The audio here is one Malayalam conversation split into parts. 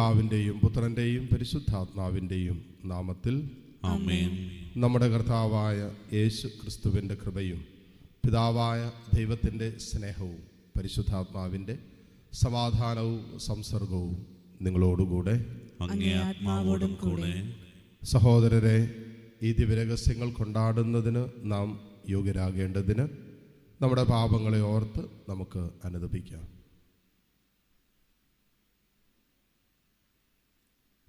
പിതാവിൻ്റെയും പുത്രൻ്റെയും പരിശുദ്ധാത്മാവിൻ്റെയും നാമത്തിൽ ആമേൻ. നമ്മുടെ കർത്താവായ യേശു ക്രിസ്തുവിൻ്റെ കൃപയും പിതാവായ ദൈവത്തിൻ്റെ സ്നേഹവും പരിശുദ്ധാത്മാവിൻ്റെ സമാധാനവും സംസർഗവും നിങ്ങളോടുകൂടെ അങ്ങേ ആത്മാവോടും കൂടെ. സഹോദരരെ, ഈ ദിവ്യരഹസ്യങ്ങൾ കൊണ്ടാടുന്നതിന് നാം യോഗ്യരാകേണ്ടതിന് നമ്മുടെ പാപങ്ങളെ ഓർത്ത് നമുക്ക് അനുതപിക്കാം.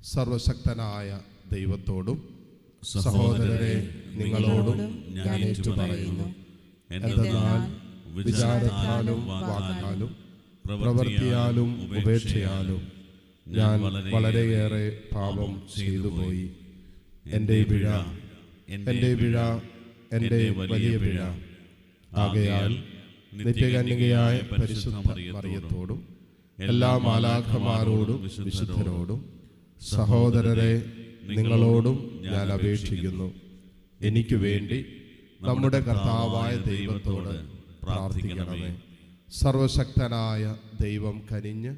സർവശക്തനായ ദൈവത്തോടും സഹോദരരെ നിങ്ങളോടും ഞാൻ ഏറ്റുപറയുന്നു. എന്തെന്നാൽ വിചാരത്താലും വാക്കാലും പ്രവൃത്തിയാലും ഉപേക്ഷയാലും ഞാൻ വളരെയേറെ പാപം ചെയ്തുപോയി. എൻ്റെ പിഴ, എൻ്റെ പിഴ, എൻ്റെ വലിയ പിഴ. ആകയാൽ നിത്യകന്യകയായ പരിശുദ്ധ മറിയത്തോടും എല്ലാ മാലാഖമാരോടും വിശുദ്ധരോടും സഹോദരരെ നിങ്ങളോടും ഞാൻ അപേക്ഷിക്കുന്നു, എനിക്ക് വേണ്ടി നമ്മുടെ കർത്താവായ ദൈവത്തോട് പ്രാർത്ഥിക്കണമേ. സർവശക്തനായ ദൈവം കനിഞ്ഞ്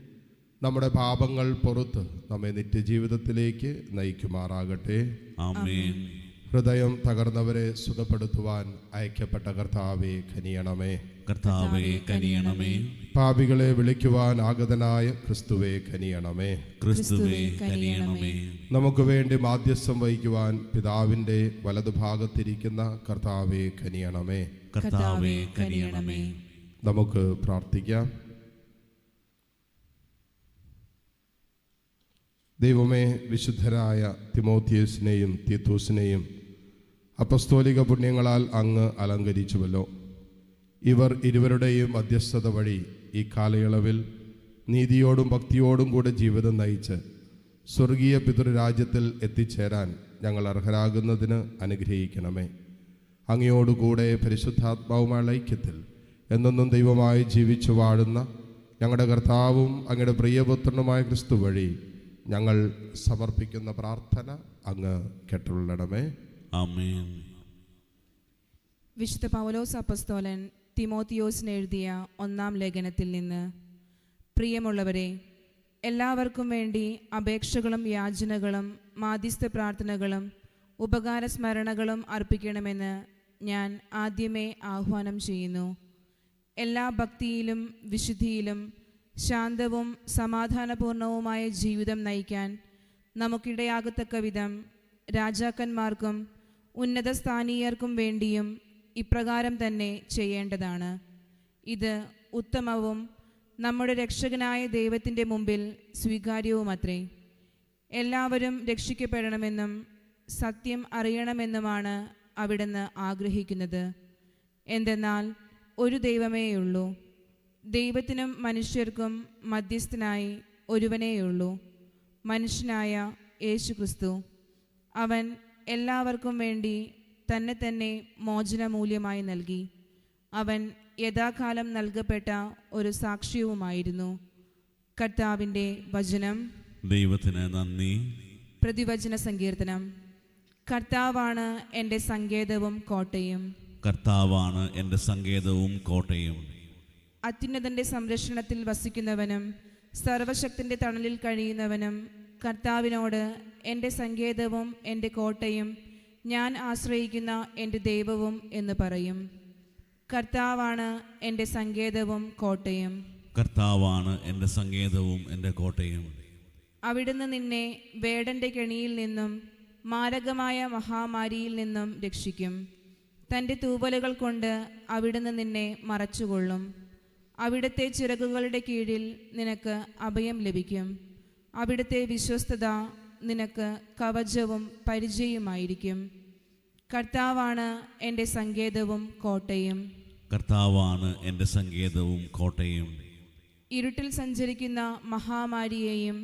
നമ്മുടെ പാപങ്ങൾ പുറത്ത് നമ്മെ നിത്യജീവിതത്തിലേക്ക് നയിക്കുമാറാകട്ടെ. ആമേൻ. ഹൃദയം തകർന്നവരെ സുഖപ്പെടുത്തുവാൻ അയക്കപ്പെട്ട കർത്താവേ കനിയണമേ. കർത്താവേ കനിയണമേ. പാപികളെ വിളിക്കുവാൻ ആഗതനായ ക്രിസ്തുവേ കനിയണമേ. ക്രിസ്തുവേ കനിയണമേ. നമുക്ക് വേണ്ടി മാധ്യസ്ഥം വഹിക്കുവാൻ പിതാവിൻ്റെ വലതുഭാഗത്തിരിക്കുന്ന കർത്താവേ കനിയണമേ. കർത്താവേ കനിയണമേ. നമുക്ക് പ്രാർത്ഥിക്കാം. ദൈവമേ, വിശുദ്ധരായ തിമോത്തിയസിനെയും തീത്തോസിനെയും അപ്പസ്തോലിക പുണ്യങ്ങളാൽ അങ്ങ് അലങ്കരിച്ചുവല്ലോ. ഇവർ ഇരുവരുടെയും മധ്യസ്ഥത വഴി ഈ കാലയളവിൽ നീതിയോടും ഭക്തിയോടും കൂടെ ജീവിതം നയിച്ച് സ്വർഗീയ പിതൃരാജ്യത്തിൽ എത്തിച്ചേരാൻ ഞങ്ങൾ അർഹരാകുന്നതിന് അനുഗ്രഹിക്കണമേ. അങ്ങയോടുകൂടെ പരിശുദ്ധാത്മാവുമായ ഐക്യത്തിൽ എന്നെന്നും ദൈവമായി ജീവിച്ചു വാഴുന്ന ഞങ്ങളുടെ കർത്താവും അങ്ങയുടെ പ്രിയപുത്രനുമായ ക്രിസ്തു വഴി ഞങ്ങൾ സമർപ്പിക്കുന്ന പ്രാർത്ഥന അങ്ങ് കേട്ടുകൊള്ളണമേ. ആമേൻ. വിശുദ്ധ പൗലോസ് അപ്പസ്തോലൻ തിമോത്തിയോസിന് എഴുതിയ 1-ാം ലേഖനത്തിൽ നിന്ന്: പ്രിയമുള്ളവരെ, എല്ലാവർക്കും വേണ്ടി അപേക്ഷകളും യാചനകളും മാധ്യസ്ഥ പ്രാർത്ഥനകളും ഉപകാരസ്മരണകളും അർപ്പിക്കണമെന്ന് ഞാൻ ആദ്യമേ ആഹ്വാനം ചെയ്യുന്നു. എല്ലാ ഭക്തിയിലും വിശുദ്ധിയിലും ശാന്തവും സമാധാനപൂർണവുമായ ജീവിതം നയിക്കാൻ നമുക്കിടയാകത്തക്ക വിധം രാജാക്കന്മാർക്കും ഉന്നത സ്ഥാനീയർക്കും വേണ്ടിയും ഇപ്രകാരം തന്നെ ചെയ്യേണ്ടതാണ്. ഇത് ഉത്തമവും നമ്മുടെ രക്ഷകനായ ദൈവത്തിൻ്റെ മുമ്പിൽ സ്വീകാര്യവുമത്രേ. എല്ലാവരും രക്ഷിക്കപ്പെടണമെന്നും സത്യം അറിയണമെന്നുമാണ് അവിടുന്ന് ആഗ്രഹിക്കുന്നത്. എന്തെന്നാൽ ഒരു ദൈവമേയുള്ളൂ, ദൈവത്തിനും മനുഷ്യർക്കും മധ്യസ്ഥനായി ഒരുവനേയുള്ളൂ, മനുഷ്യനായ യേശു ക്രിസ്തു. അവൻ എല്ലാവർക്കും വേണ്ടി തന്നെ മോചനമൂല്യമായി നൽകി. അവൻ യഥാകാലം നൽകപ്പെട്ട ഒരു സാക്ഷ്യവുമായിരുന്നു. കർത്താവിൻ്റെ വചനം. ദൈവത്തിന് നന്ദി. പ്രതിവചന സങ്കീർത്തനം. കർത്താവാണ് എൻ്റെ സങ്കേതവും കോട്ടയും. കർത്താവാണ് എൻ്റെ സങ്കേതവും കോട്ടയും. അത്യുന്നതൻ്റെ സംരക്ഷണത്തിൽ വസിക്കുന്നവനും സർവശക്തൻ്റെ തണലിൽ കഴിയുന്നവനും കർത്താവിനോട് എൻ്റെ സങ്കേതവും എൻ്റെ കോട്ടയും ഞാൻ ആശ്രയിക്കുന്ന എൻ്റെ ദൈവവും എന്ന് പറയും. കർത്താവാണ് എൻ്റെ സങ്കേതവും കോട്ടയും. കർത്താവാണ് എൻ്റെ സങ്കേതവും എൻ്റെ കോട്ടയും. അവിടുന്ന് നിന്നെ വേടൻ്റെ കെണിയിൽ നിന്നും മാരകമായ മഹാമാരിയിൽ നിന്നും രക്ഷിക്കും. തൻ്റെ തൂവലുകൾ കൊണ്ട് അവിടുന്ന് നിന്നെ മറച്ചുകൊള്ളും. അവിടുത്തെ ചിറകുകളുടെ കീഴിൽ നിനക്ക് അഭയം ലഭിക്കും. അവിടുത്തെ വിശ്വസ്തത നിനക്ക് കവചവും പരിചയമായിരിക്കും. കർത്താവാണ് എൻ്റെ സങ്കേതവും കോട്ടയും. കർത്താവാണ് എൻ്റെ സങ്കേതവും കോട്ടയും. ഇരുട്ടിൽ സഞ്ചരിക്കുന്ന മഹാമാരിയെയും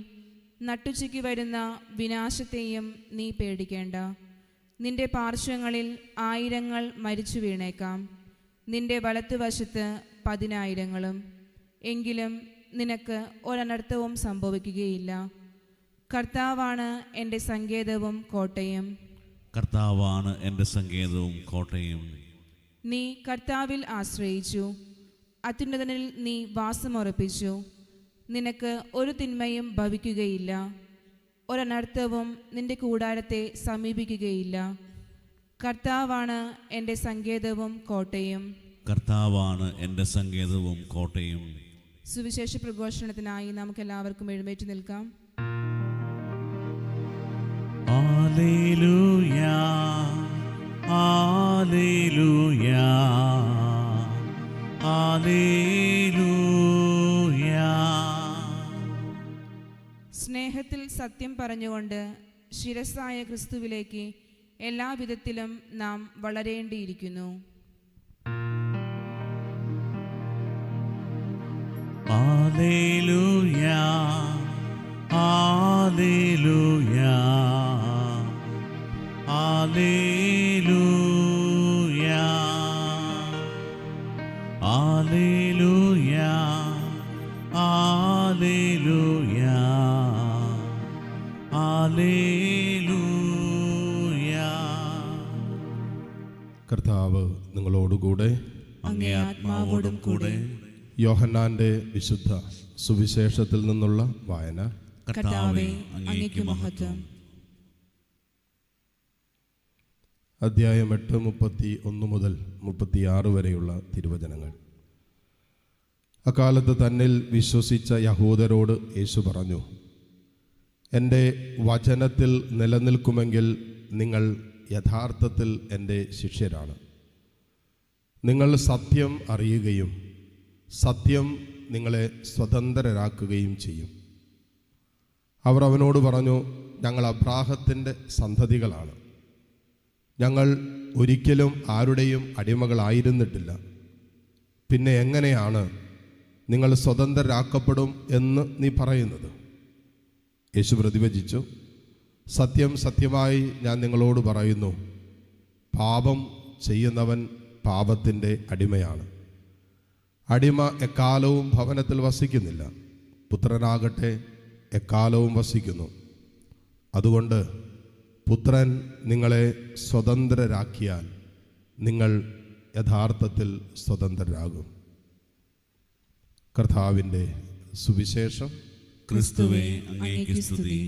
നട്ടുച്ചയ്ക്ക് വരുന്ന വിനാശത്തെയും നീ പേടിക്കേണ്ട. നിന്റെ പാർശ്വങ്ങളിൽ 1000 മരിച്ചു വീണേക്കാം, നിന്റെ വലത്തുവശത്ത് 10,000, എങ്കിലും നിനക്ക് ഒരനർത്ഥവും സംഭവിക്കുകയില്ല. കർത്താവാണ് എൻ്റെ സങ്കേതവും കോട്ടയും. കർത്താവാണ് എൻ്റെ സങ്കേതവും കോട്ടയും. നീ കർത്താവിൽ ആശ്രയിച്ചു, അത്യുന്നതനിൽ നീ വാസമുറപ്പിച്ചു. നിനക്ക് ഒരു തിന്മയും ഭവിക്കുകയില്ല. ഒരനർത്ഥവും നിന്റെ കൂടാരത്തെ സമീപിക്കുകയില്ല. കർത്താവാണ് എൻ്റെ സങ്കേതവും കോട്ടയും. കർത്താവാണ് എൻ്റെ സങ്കേതവും കോട്ടയും. സുവിശേഷ പ്രഘോഷണത്തിനായി നമുക്കെല്ലാവർക്കും എഴുന്നേറ്റ് നിൽക്കാം. ഹല്ലേലൂയാ, ഹല്ലേലൂയാ, ഹല്ലേലൂയാ. സ്നേഹത്തിൽ സത്യം പറഞ്ഞുകൊണ്ട് ശിരസ്സായ ക്രിസ്തുവിലേക്ക് എല്ലാവിധത്തിലും നാം വളരേണ്ടിയിരിക്കുന്നു. ഹല്ലേലൂയാ, ഹല്ലേലൂയാ, ഹല്ലേലൂയാ, ഹല്ലേലൂയാ, ഹല്ലേലൂയാ, ഹല്ലേലൂയാ. കർത്താവ് നിങ്ങളോടുകൂടെ. അങ്ങേ ആത്മാവോടും കൂടെ. യോഹന്നാന്റെ വിശുദ്ധ സുവിശേഷത്തിൽ നിന്നുള്ള വായന. കർത്താവേ, അങ്ങേക്ക് മഹത്വം. അധ്യായം 8, 31 മുതൽ 36 വരെയുള്ള തിരുവചനങ്ങൾ. അക്കാലത്ത് തന്നിൽ വിശ്വസിച്ച യഹൂദരോട് യേശു പറഞ്ഞു, എൻ്റെ വചനത്തിൽ നിലനിൽക്കുമെങ്കിൽ നിങ്ങൾ യഥാർത്ഥത്തിൽ എൻ്റെ ശിഷ്യരാണ്. നിങ്ങൾ സത്യം അറിയുകയും സത്യം നിങ്ങളെ സ്വതന്ത്രരാക്കുകയും ചെയ്യും. അവർ അവനോട് പറഞ്ഞു, ഞങ്ങൾ അബ്രാഹത്തിൻ്റെ സന്തതികളാണ്. ഞങ്ങൾ ഒരിക്കലും ആരുടെയും അടിമകളായിരുന്നിട്ടില്ല. പിന്നെ എങ്ങനെയാണ് നിങ്ങൾ സ്വതന്ത്രരാക്കപ്പെടും എന്ന് നീ പറയുന്നത്? യേശു പ്രതിവചിച്ചു, സത്യം സത്യമായി ഞാൻ നിങ്ങളോട് പറയുന്നു, പാപം ചെയ്യുന്നവൻ പാപത്തിൻ്റെ അടിമയാണ്. അടിമ എക്കാലവും ഭവനത്തിൽ വസിക്കുന്നില്ല, പുത്രനാകട്ടെ എക്കാലവും വസിക്കുന്നു. അതുകൊണ്ട് പുത്രൻ നിങ്ങളെ സ്വതന്ത്രരാക്കിയാൽ നിങ്ങൾ യഥാർത്ഥത്തിൽ സ്വതന്ത്രരാകും. കർത്താവിൻ്റെ സുവിശേഷം. ക്രിസ്തുവേ, അങ്ങേക്ക് സ്തുതി.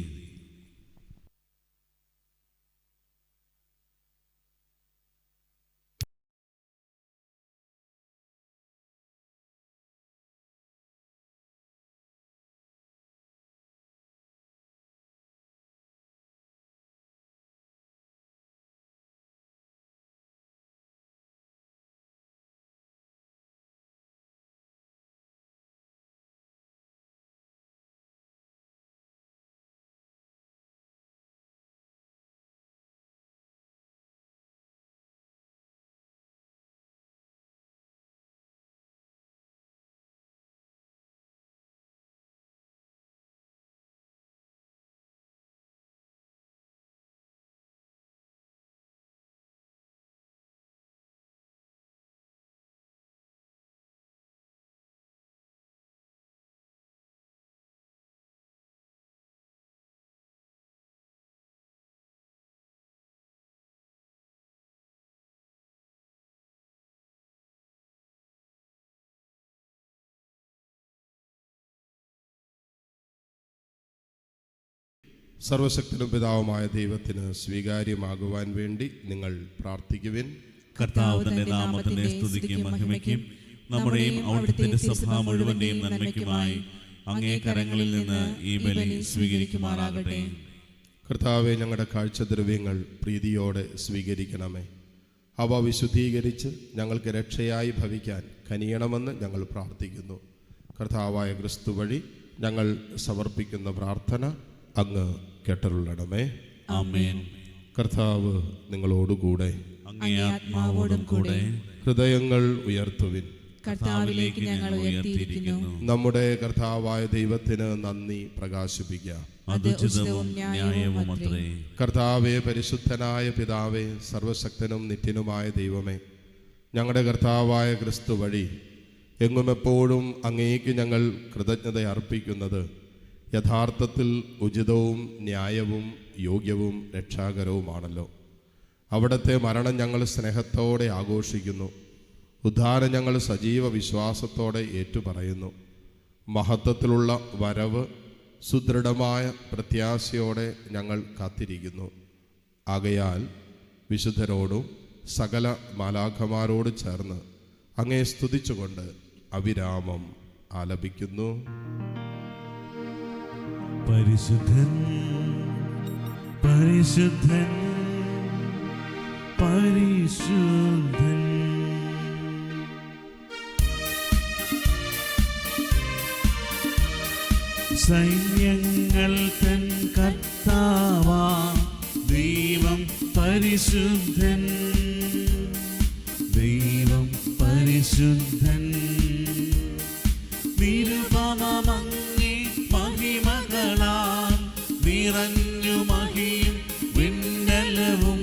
സർവശക്തനും പിതാവുമായ ദൈവത്തിന് സ്വീകാര്യമാകുവാൻ വേണ്ടി നിങ്ങൾ പ്രാർത്ഥിക്കുവിൻ. കർത്താവ് തന്റെ നാമത്തിന്റെ സ്തുതിക്കും മഹിമയ്ക്കും നമ്മുടെയും അവിടുത്തെ സഭ മുഴുവന്റെയും നന്മയ്ക്കുമായി അങ്ങേ കരങ്ങളിൽ നിന്ന് ഈ ബലി സ്വീകരിക്കുമാറാകട്ടെ. കർത്താവെ, ഞങ്ങളുടെ കാഴ്ചദ്രവ്യങ്ങൾ പ്രീതിയോടെ സ്വീകരിക്കണമേ. അവ വിശുദ്ധീകരിച്ച് ഞങ്ങൾക്ക് രക്ഷയായി ഭവിക്കാൻ കനിയണമെന്ന് ഞങ്ങൾ പ്രാർത്ഥിക്കുന്നു. കർത്താവായ ക്രിസ്തു വഴി ഞങ്ങൾ സമർപ്പിക്കുന്ന പ്രാർത്ഥന അങ്ങ് കേട്ടരുളണമേ. ആമേൻ. കർത്താവ് നിങ്ങളോടുകൂടെ. അങ്ങേ ആത്മാവോടും കൂടെ. ഹൃദയങ്ങൾ ഉയർത്തുവിൻ. കർത്താവിലേക്ക് ഞങ്ങൾ ഉയർത്തിയിരിക്കുന്നു. നമ്മുടെ കർത്താവായ ദൈവത്തിന് നന്ദി പ്രകാശിപ്പിക്കാം. അത് ഉചിതവും ന്യായവും അത്രേ. കർത്താവേ, പരിശുദ്ധനായ പിതാവേ, സർവശക്തനും നിത്യനുമായ ദൈവമേ, ഞങ്ങളുടെ കർത്താവായ ക്രിസ്തു വഴി എങ്ങും എപ്പോഴും അങ്ങേക്ക് ഞങ്ങൾ കൃതജ്ഞത അർപ്പിക്കുന്നത് യഥാർത്ഥത്തിൽ ഉചിതവും ന്യായവും യോഗ്യവും രക്ഷാകരവുമാണല്ലോ. അവിടുത്തെ മരണം ഞങ്ങൾ സ്നേഹത്തോടെ ആഘോഷിക്കുന്നു. ഉദ്ധാനം ഞങ്ങൾ സജീവ വിശ്വാസത്തോടെ ഏറ്റുപറയുന്നു. മഹത്വത്തിലുള്ള വരവ് സുദൃഢമായ പ്രത്യാശയോടെ ഞങ്ങൾ കാത്തിരിക്കുന്നു. ആകയാൽ വിശുദ്ധരോടും സകല മാലാഖമാരോട് ചേർന്ന് അങ്ങേ സ്തുതിച്ചുകൊണ്ട് അവിരാമം ആലപിക്കുന്നു. പരിശുദ്ധൻ പരിശുദ്ധൻ പരിശുദ്ധൻ. സൈന്യങ്ങൾ തൻ കർത്താവാ ദൈവം പരിശുദ്ധൻ, ദൈവം പരിശുദ്ധൻ. നിരുപമങ്ങേ മഹിമകളാൽ നിറഞ്ഞു മഹിയും വിണ്ണലവും.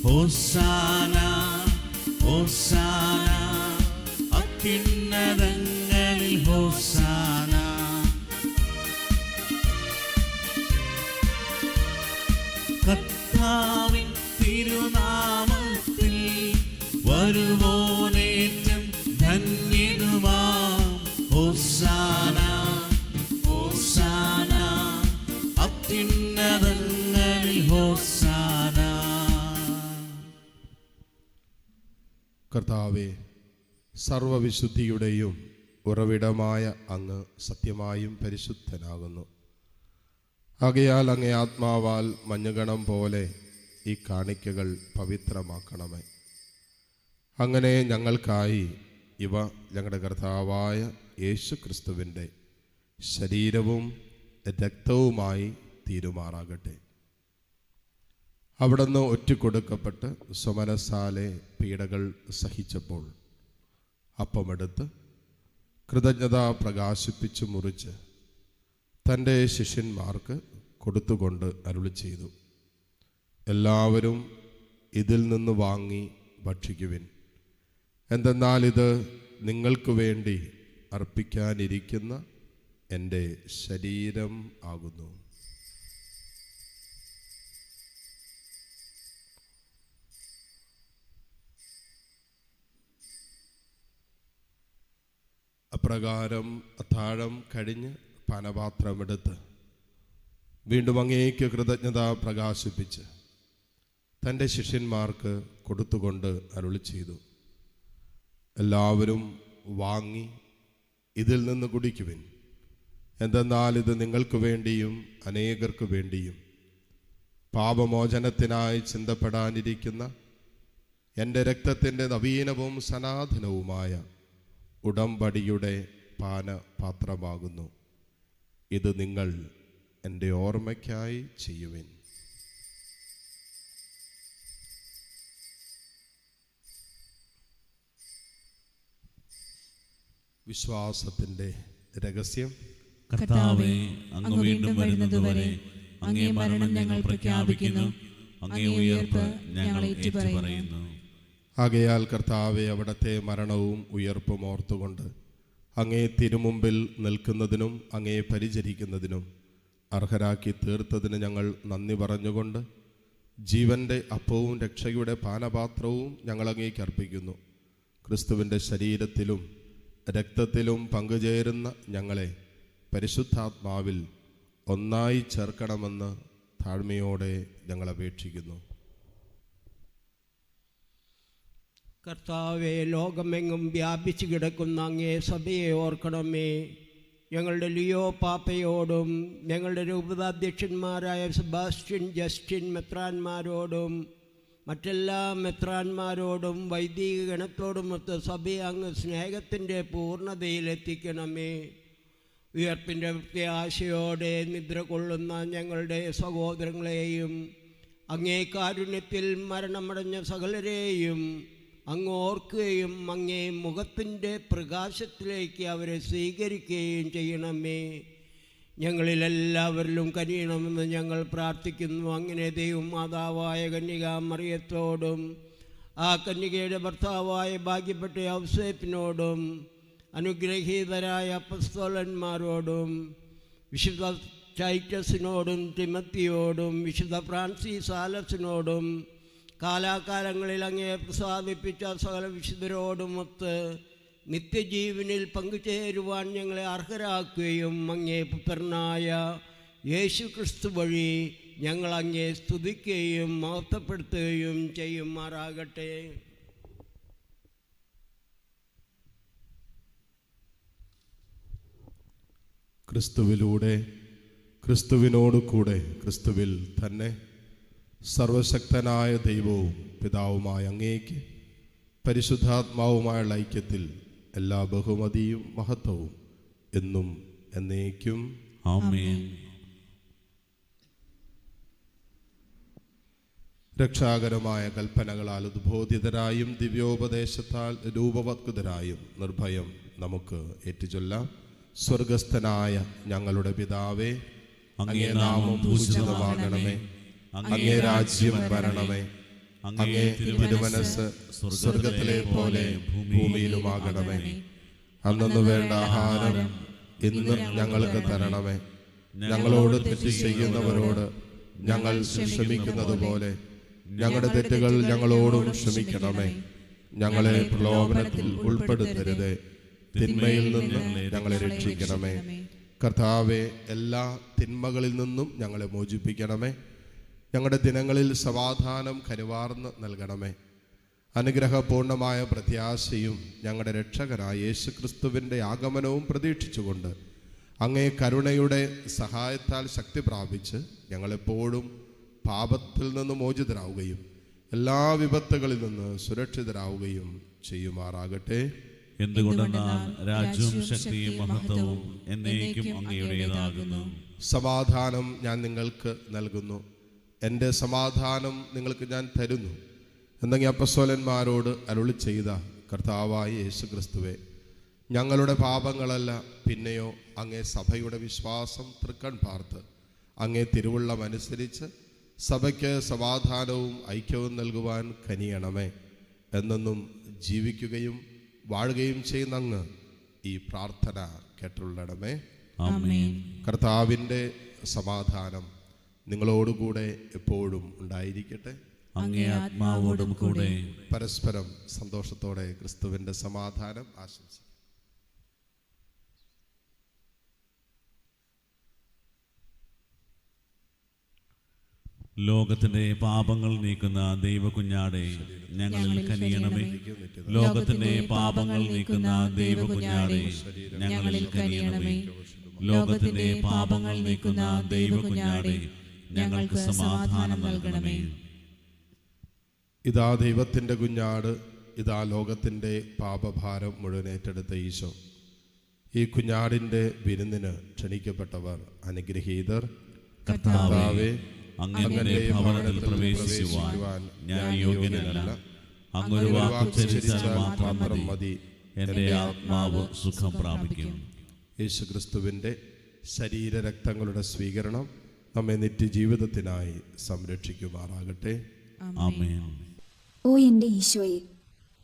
ഹോസാന ഹോസാന അത്യുന്നതങ്ങളിൽ ഹോസാന. കർത്താവിൻ തിരുനാമത്തിൽ വരുവോനേറ്റം ധന്യനുമാം. ഹോസാന ഹോസാന അത്യുന്നതങ്ങളിൽ ഹോസാന. കർത്താവേ, സർവവിശുദ്ധിയുടെയും ഉറവിടമായ അങ്ങ് സത്യമായും പരിശുദ്ധനാകുന്നു. ആകയാൽ അങ്ങേ ആത്മാവാൽ മഞ്ഞുകണം പോലെ ഈ കാണിക്കകൾ പവിത്രമാക്കണമേ. അങ്ങനെ ഞങ്ങൾക്കായി ഇവ ഞങ്ങളുടെ കർത്താവായ യേശു ക്രിസ്തുവിൻ്റെ ശരീരവും രക്തവുമായി തീരുമാറാകട്ടെ. അവിടുന്ന് ഒറ്റുകൊടുക്കപ്പെട്ട് സ്വമനസാലെ പീഡകൾ സഹിച്ചപ്പോൾ അപ്പമെടുത്ത് കൃതജ്ഞത പ്രകാശിപ്പിച്ചു മുറിച്ച് തൻ്റെ ശിഷ്യന്മാർക്ക് കൊടുത്തുകൊണ്ട് അരുളി ചെയ്തു, എല്ലാവരും ഇതിൽ നിന്ന് വാങ്ങി ഭക്ഷിക്കുവിൻ. എന്തെന്നാൽ ഇത് നിങ്ങൾക്ക് വേണ്ടി അർപ്പിക്കാനിരിക്കുന്ന എൻ്റെ ശരീരം ആകുന്നു. അപ്രകാരം അത്താഴം കഴിഞ്ഞ് പാനപാത്രമെടുത്ത് വീണ്ടും അങ്ങേക്ക് കൃതജ്ഞത പ്രകാശിപ്പിച്ച് തൻ്റെ ശിഷ്യന്മാർക്ക് കൊടുത്തുകൊണ്ട് അരുളി ചെയ്തു, എല്ലാവരും വാങ്ങി ഇതിൽ നിന്ന് കുടിക്കുവിൻ. എന്തെന്നാൽ ഇത് നിങ്ങൾക്ക് വേണ്ടിയും അനേകർക്ക് വേണ്ടിയും പാപമോചനത്തിനായി ചിന്തപ്പെടാനിരിക്കുന്ന എൻ്റെ രക്തത്തിൻ്റെ നവീനവും സനാതനവുമായ ഉടമ്പടിയുടെ പാനപാത്രമാകുന്നു. ഇത് നിങ്ങൾ എൻ്റെ ഓർമ്മയ്ക്കായി ചെയ്യുവിൻ. വിശ്വാസത്തിൻ്റെ രഹസ്യം. കർത്താവേ, അങ്ങ് വീണ്ടും വരുന്നതുവരെ അങ്ങേ മരണം ഞങ്ങൾ പ്രഖ്യാപിക്കുന്നു, അങ്ങേ ഉയർപ്പ് ഞങ്ങൾ ഏറ്റുപറയുന്നു. ആകയാൽ കർത്താവെ, അവിടുത്തെ മരണവും ഉയർപ്പും ഓർത്തുകൊണ്ട് അങ്ങേ തിരുമുമ്പിൽ നിൽക്കുന്നതിനും അങ്ങേ പരിചരിക്കുന്നതിനും അർഹരാക്കി തീർത്തതിന് ഞങ്ങൾ നന്ദി പറഞ്ഞുകൊണ്ട് ജീവൻ്റെ അപ്പവും രക്ഷയുടെ പാനപാത്രവും ഞങ്ങൾ അങ്ങേക്ക് അർപ്പിക്കുന്നു. ക്രിസ്തുവിൻ്റെ ശരീരത്തിലും രക്തത്തിലും പങ്കുചേരുന്ന ഞങ്ങളെ പരിശുദ്ധാത്മാവിൽ ഒന്നായി ചേർക്കണമെന്ന് താഴ്മയോടെ ഞങ്ങൾ അപേക്ഷിക്കുന്നു. കർത്താവെ, ലോകമെങ്ങും വ്യാപിച്ചു കിടക്കുന്ന അങ്ങേ സഭയെ ഓർക്കണമേ. ഞങ്ങളുടെ ലിയോ പാപ്പയോടും ഞങ്ങളുടെ രൂപതാധ്യക്ഷന്മാരായ സെബാസ്റ്റ്യൻ, ജസ്റ്റിൻ മെത്രാന്മാരോടും മറ്റെല്ലാ മെത്രാന്മാരോടും വൈദിക ഗണത്തോടുമൊത്ത് സഭയെ അങ്ങ് സ്നേഹത്തിൻ്റെ പൂർണ്ണതയിലെത്തിക്കണമേ. ഉയർപ്പിൻ്റെ പ്രത്യാശയോടെ നിദ്ര കൊള്ളുന്ന ഞങ്ങളുടെ സഹോദരങ്ങളെയും അങ്ങേ കാരുണ്യത്തിൽ മരണമടഞ്ഞ സകലരെയും അങ്ങ് ഓർക്കുകയും അങ്ങേ മുഖത്തിൻ്റെ പ്രകാശത്തിലേക്ക് അവരെ സ്വീകരിക്കുകയും ചെയ്യണമേ. ഞങ്ങളിലെല്ലാവരിലും കനിയണമെന്ന് ഞങ്ങൾ പ്രാർത്ഥിക്കുന്നു. അങ്ങനെ ദൈവമാതാവായ കന്യകാമറിയത്തോടും ആ കന്യകയുടെ ഭർത്താവായ ഭാഗ്യപ്പെട്ട ഔസേപ്പിനോടും അനുഗ്രഹീതരായ അപ്പസ്തോലന്മാരോടും വിശുദ്ധ ടൈറ്റസിനോടും തിമത്തിയോടും വിശുദ്ധ ഫ്രാൻസിസ് സാലസിനോടും കാലാകാലങ്ങളിൽ അങ്ങേ പ്രസാദിപ്പിച്ച സകല വിശുദ്ധരോടുമൊത്ത് നിത്യജീവനിൽ പങ്കുചേരുവാൻ ഞങ്ങളെ അർഹരാക്കുകയും അങ്ങേ പുത്രനായ യേശു ക്രിസ്തു വഴി ഞങ്ങൾ അങ്ങേ സ്തുതിക്കുകയും മഹത്വപ്പെടുത്തുകയും ചെയ്യുമാറാകട്ടെ. ക്രിസ്തുവിലൂടെ, ക്രിസ്തുവിനോട് കൂടെ, ക്രിസ്തുവിൽ തന്നെ സർവശക്തനായ ദൈവവും പിതാവുമായ അങ്ങേക്ക് പരിശുദ്ധാത്മാവുമായുള്ള ഐക്യത്തിൽ എല്ലാ ബഹുമതിയും മഹത്വവും എന്നും എന്നേക്കും ആമേൻ. രക്ഷാകരമായ കൽപ്പനകളാൽ ഉദ്ബോധിതരായും ദിവ്യോപദേശത്താൽ രൂപവത്കൃതരായും നിർഭയം നമുക്ക് ഏറ്റുചൊല്ലാം. സ്വർഗസ്ഥനായ ഞങ്ങളുടെ പിതാവേ, അങ്ങേ നാമം പൂജിതമാകണമേ, അങ്ങേ രാജ്യം വരണമേ, അങ്ങേ തിരുമനസ്സ് സ്വർഗത്തിലെ പോലെ ഭൂമിയിലുമാകണമേ. അന്നു വേണ്ട ആഹാരം ഇന്ന് ഞങ്ങൾക്ക് തരണമേ. ഞങ്ങളോട് തെറ്റ് ചെയ്യുന്നവരോട് ഞങ്ങൾ ക്ഷമിക്കുന്നത് പോലെ ഞങ്ങളുടെ തെറ്റുകൾ ഞങ്ങളോടും ക്ഷമിക്കണമേ. ഞങ്ങളെ പ്രലോഭനത്തിൽ ഉൾപ്പെടുത്തരുതേ, തിന്മയിൽ നിന്ന് ഞങ്ങളെ രക്ഷിക്കണമേ. കർത്താവെ, എല്ലാ തിന്മകളിൽ നിന്നും ഞങ്ങളെ മോചിപ്പിക്കണമേ. ഞങ്ങളുടെ ദിനങ്ങളിൽ സമാധാനം കരുവാർന്ന് നൽകണമേ. അനുഗ്രഹപൂർണമായ പ്രത്യാശയും ഞങ്ങളുടെ രക്ഷകനായ യേശു ക്രിസ്തുവിൻ്റെ ആഗമനവും പ്രതീക്ഷിച്ചുകൊണ്ട് അങ്ങേ കരുണയുടെ സഹായത്താൽ ശക്തി പ്രാപിച്ച് ഞങ്ങളെപ്പോഴും പാപത്തിൽ നിന്ന് മോചിതരാവുകയും എല്ലാ വിപത്തുകളിൽ നിന്ന് സുരക്ഷിതരാവുകയും ചെയ്യുമാറാകട്ടെ. എന്തുകൊണ്ടെന്നാൽ രാജ്യവും ശക്തിയും മഹത്വവും എന്നേക്കും അങ്ങയുടേതാകുന്നു. സമാധാനം ഞാൻ നിങ്ങൾക്ക് നൽകുന്നു, എൻ്റെ സമാധാനം നിങ്ങൾക്ക് ഞാൻ തരുന്നു എന്നങ്ങ് അപ്പസ്തോലന്മാരോട് അരുളി ചെയ്ത കർത്താവായ യേശു ക്രിസ്തുവേ, ഞങ്ങളുടെ പാപങ്ങളല്ല, പിന്നെയോ അങ്ങേ സഭയുടെ വിശ്വാസം തൃക്കൺ പാർത്ത് അങ്ങേ തിരുവുള്ളമനുസരിച്ച് സഭയ്ക്ക് സമാധാനവും ഐക്യവും നൽകുവാൻ കനിയണമേ. എന്നെന്നും ജീവിക്കുകയും വാഴുകയും ചെയ്യുന്ന അങ്ങ് ഈ പ്രാർത്ഥന കേട്ടുള്ളണമേ. ആമേൻ. കർത്താവിൻ്റെ സമാധാനം നിങ്ങളോടുകൂടെ എപ്പോഴും ഉണ്ടായിരിക്കട്ടെ. അങ്ങേ ആത്മാവോടും കൂടെ. പരസ്പരം സന്തോഷത്തോടെ ക്രിസ്തുവിൻ്റെ സമാധാനം ആശംസിക്കും. ലോകത്തിന്റെ പാപങ്ങൾ നീക്കുന്ന ദൈവകുഞ്ഞാടെ ഞങ്ങളിൽ കനിയണമേ. ലോകത്തിന്റെ പാപങ്ങൾ നീക്കുന്ന ദൈവകുഞ്ഞാടെ ഞങ്ങളിൽ കനിയണമേ. ലോകത്തിന്റെ പാപങ്ങൾ നീക്കുന്ന ദൈവകുഞ്ഞാടെ ഞങ്ങൾക്ക് സമാധാനം നൽകണമേ. ഇതാ ദൈവത്തിൻ്റെ കുഞ്ഞാട്, ഇതാ ലോകത്തിൻ്റെ പാപഭാരം മുഴുവൻ ഏറ്റെടുത്ത ഈശോ. ഈ കുഞ്ഞാടിൻ്റെ വിരുന്നിന് ക്ഷണിക്കപ്പെട്ടവർ അനുഗ്രഹീതർ. കർത്താവേ, അങ്ങയുടെ ഭവനത്തിൽ പ്രവേശിക്കുവാൻ ഞാൻ യോഗ്യനല്ല. അങ്ങൊരു വാക്കുച്ചരിച്ചാൽ മാത്രം മതി, എൻ്റെ ആത്മാവ് സുഖം പ്രാപിക്കും. യേശു ക്രിസ്തുവിൻ്റെ ശരീരരക്തങ്ങളുടെ സ്വീകരണം നമ്മെ നിത്യജീവിതത്തിനായി സംരക്ഷിക്കുമാറാകട്ടെ. ആമേൻ. ഓ എൻ്റെ ഈശോയെ,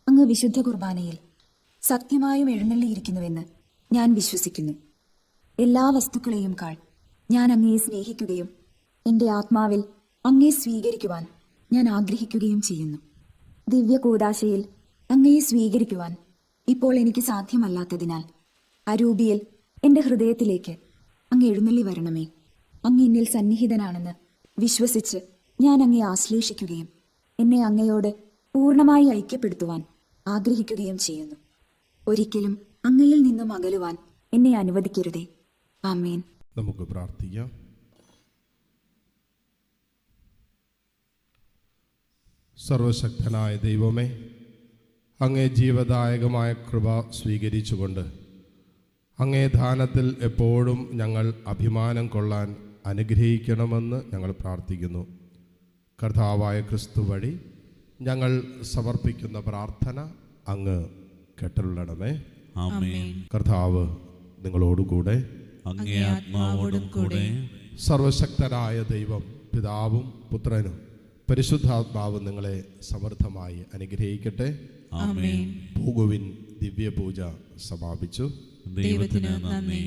അങ്ങ് വിശുദ്ധ കുർബാനയിൽ സത്യമായും എഴുന്നള്ളിയിരിക്കുന്നുവെന്ന് ഞാൻ വിശ്വസിക്കുന്നു. എല്ലാ വസ്തുക്കളെയും കാൾ ഞാൻ അങ്ങയെ സ്നേഹിക്കുകയും എൻ്റെ ആത്മാവിൽ അങ്ങയെ സ്വീകരിക്കുവാൻ ഞാൻ ആഗ്രഹിക്കുകയും ചെയ്യുന്നു. ദിവ്യ കൂദാശയിൽ അങ്ങയെ സ്വീകരിക്കുവാൻ ഇപ്പോൾ എനിക്ക് സാധ്യമല്ലാത്തതിനാൽ അരൂപിയിൽ എൻ്റെ ഹൃദയത്തിലേക്ക് അങ്ങ് എഴുന്നള്ളി വരണമേ. അങ്ങ് എന്നിൽ സന്നിഹിതനാണെന്ന് വിശ്വസിച്ച് ഞാൻ അങ്ങയെ ആശ്ലേഷിക്കുകയും എന്നെ അങ്ങയോട് പൂർണ്ണമായി ഐക്യപ്പെടുത്തുവാൻ ആഗ്രഹിക്കുകയും ചെയ്യുന്നു. ഒരിക്കലും അങ്ങയിൽ നിന്നും അകലുവാൻ എന്നെ അനുവദിക്കരുതേ. ആമേൻ. നമുക്ക് പ്രാർത്ഥിക്കാം. സർവശക്തനായ ദൈവമേ, അങ്ങേ ജീവദായകമായ കൃപ സ്വീകരിച്ചുകൊണ്ട് അങ്ങേ ദാനത്തിൽ എപ്പോഴും ഞങ്ങൾ അഭിമാനം കൊള്ളാൻ അനുഗ്രഹിക്കണമെന്ന് ഞങ്ങൾ പ്രാർത്ഥിക്കുന്നു. കർത്താവായ ക്രിസ്തു വഴി ഞങ്ങൾ സമർപ്പിക്കുന്ന പ്രാർത്ഥന അങ്ങ് കേട്ടരുളണമേ. ആമേൻ. കർത്താവ് നിങ്ങളോടുകൂടെ. അങ്ങേ ആത്മാവോടും കൂടെ. സർവശക്തനായ ദൈവം പിതാവും പുത്രനും പരിശുദ്ധാത്മാവും നിങ്ങളെ സമൃദ്ധമായി അനുഗ്രഹിക്കട്ടെ. ആമേൻ. പോകുവിൻ. ദിവ്യപൂജ സമാപിച്ചു. ദൈവത്തിന് നന്ദി.